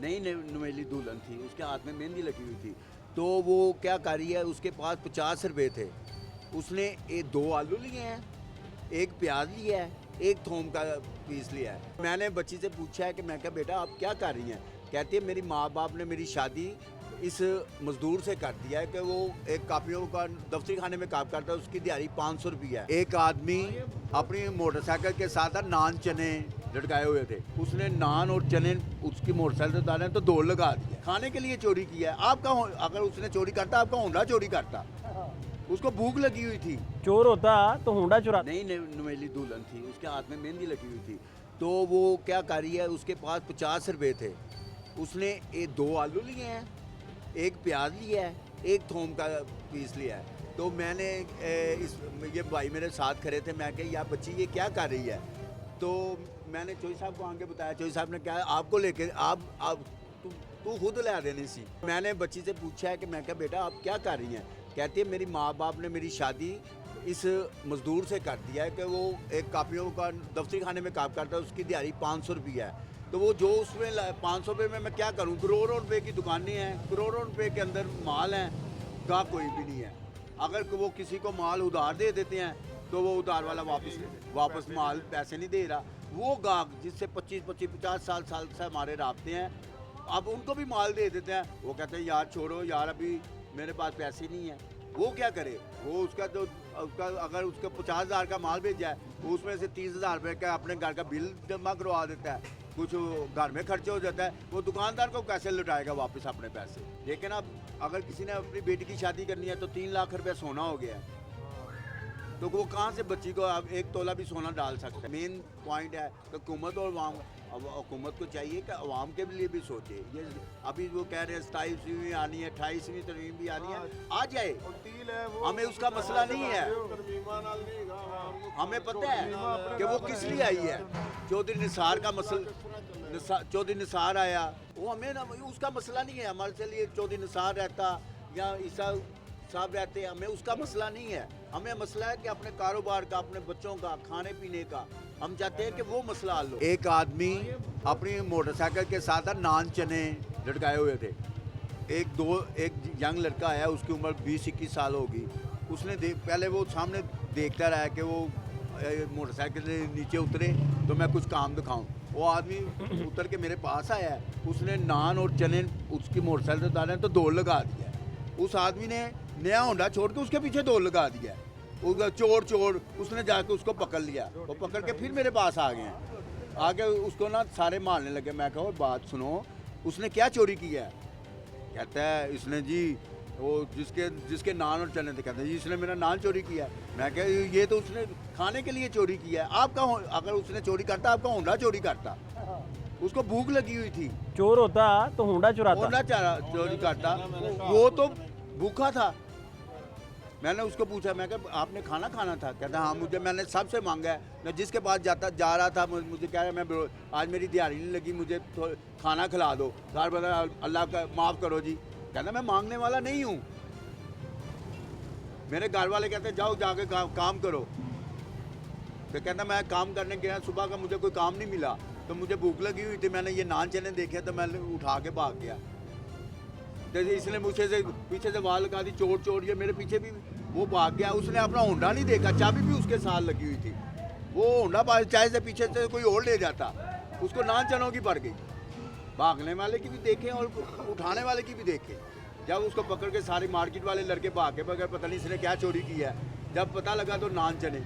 नई नवेली दुल्हन थी, उसके हाथ में मेहंदी लगी हुई थी। तो वो क्या कर रही है, उसके पास 50 रुपये थे। उसने 2 आलू लिए हैं, 1 प्याज लिया है, 1 थोम का पीस लिया है। मैंने बच्ची से पूछा है कि मैं क्या बेटा आप क्या कर रही हैं? कहती है मेरी माँ बाप ने मेरी शादी इस मजदूर से कर दिया है कि वो एक कापियों का दफ्तरी खाने में काम करता है, उसकी दिहाड़ी 500 रुपये है। एक आदमी अपनी मोटरसाइकिल के साथ नान चने लटकाए हुए थे, उसने नान और चने उसकी मोटरसाइकिल से उतारे तो दौड़ लगा दिया। खाने के लिए चोरी किया है। आपका अगर उसने चोरी करता, आपका होंडा चोरी करता। उसको भूख लगी हुई थी। चोर होता तो होंडा चुरा। नई नवेली दुल्हन थी, उसके हाथ में मेहंदी लगी हुई थी। तो वो क्या कर रही है, उसके पास 50 रुपये थे। उसने 2 आलू लिए हैं, 1 प्याज लिया है, 1 थोम का पीस लिया है। तो मैंने ये भाई मेरे साथ खड़े थे, मैं कहा यार बच्ची ये क्या कर रही है? तो मैंने चोई साहब को आगे बताया। चोई साहब ने कहा आपको लेके आप तू खुद ला देनी सी। मैंने बच्ची से पूछा है कि मैं क्या बेटा आप क्या कर रही हैं? कहती है मेरी माँ बाप ने मेरी शादी इस मजदूर से कर दिया है कि वो एक कापियों का दफ्तरी खाने में काम करता है, उसकी दिहाड़ी 500 रुपये है। तो वो जो उसमें 500 रुपये में मैं क्या करूं? करोड़ों रुपए की दुकानें हैं, करोड़ों रुपए के अंदर माल हैं, का कोई भी नहीं है। अगर वो किसी को माल उधार दे देते हैं तो वो उधार वाला वापस माल पैसे नहीं दे रहा। वो गाहक जिससे 25-50 साल से हमारे राब्ते हैं, अब उनको भी माल दे देते हैं। वो कहते हैं यार छोड़ो यार, अभी मेरे पास पैसे नहीं है। वो क्या करे? वो उसका अगर उसका 50,000 का माल भेजा है, उसमें से 30,000 रुपये का अपने घर का बिल जमा करवा देता है, कुछ घर में खर्चे हो जाता है। वो दुकानदार को कैसे लुटाएगा वापस अपने पैसे? लेकिन अब अगर किसी ने अपनी बेटी की शादी करनी है तो 3 लाख रुपये सोना हो गया है, तो वो कहाँ से बच्ची को अब 1 तोला भी सोना डाल सकता है? मेन पॉइंट है कि हुकूमत और हुकूमत को चाहिए कि अवाम के लिए भी सोचे। ये अभी वो कह रहे हैं 27वीं आनी है, 28वीं तरमीम भी आनी है, आ जाए, हमें उसका मसला नहीं है। हमें पता है कि वो किस लिए आई है। चौधरी निसार का मसला, चौधरी निसार आया, वो हमें ना उसका मसला नहीं है। हमारे लिए चौधरी निसार रहता या ईसा साहब रहते, हमें उसका मसला नहीं है। हमें मसला है कि अपने कारोबार का, अपने बच्चों का, खाने पीने का। हम चाहते हैं कि वो मसला हल हो। एक आदमी अपनी मोटरसाइकिल के साथ नान चने लटकाए हुए थे। एक यंग लड़का आया, उसकी उम्र 20-21 साल होगी। उसने पहले वो सामने देखता रहा कि वो मोटरसाइकिल से नीचे उतरे तो मैं कुछ काम दिखाऊं। वो आदमी उतर के मेरे पास आया है, उसने नान और चने उसकी मोटरसाइकिल से उतारे तो दौड़ लगा दिया। उस आदमी ने नया होंडा छोड़ के उसके पीछे दौड़ लगा दिया। चोर उसने जाके उसको पकड़ लिया। वो पकड़ के फिर मेरे पास आ गए। आके उसको ना सारे मारने लगे। मैं कहा बात सुनो, उसने क्या चोरी किया है? कहता है इसने जी वो जिसके नान और चने थे, कहते हैं जी इसने मेरा नान चोरी किया है। मैं कह ये तो उसने खाने के लिए चोरी किया है। आपका अगर उसने चोरी करता, आपका होंडा चोरी करता। उसको भूख लगी हुई थी। चोर होता तो होंडा चुराता। होंडा चोरी करता, वो तो भूखा था। मैंने उसको पूछा, मैं कहा आपने खाना खाना था? कहता हाँ मैंने सबसे मांगा है। मैं जिसके पास जा रहा था, मुझे कह रहा मैं आज मेरी दिहाड़ी नहीं लगी, मुझे तो खाना खिला दो। घर बता अल्लाह का माफ़ करो जी। कहता मैं मांगने वाला नहीं हूँ। मेरे घर वाले कहते जाओ जाके काम करो। तो कहता मैं काम करने गया, सुबह का मुझे कोई काम नहीं मिला, तो मुझे भूख लगी हुई थी। मैंने ये नान चने देखे तो मैं उठा के भाग गया। जैसे इसने मुझे से पीछे से वाल लगा दी, चोर ये मेरे पीछे भी वो भाग गया। उसने अपना होंडा नहीं देखा, चाबी भी उसके साथ लगी हुई थी। वो होंडा चाहे से पीछे से कोई और ले जाता, उसको नान चनों की पड़ गई। भागने वाले की भी देखे और उठाने वाले की भी देखे। जब उसको पकड़ के सारे मार्केट वाले लड़के भागे बगैर, पता नहीं इसने क्या चोरी किया है। जब पता लगा तो नान चने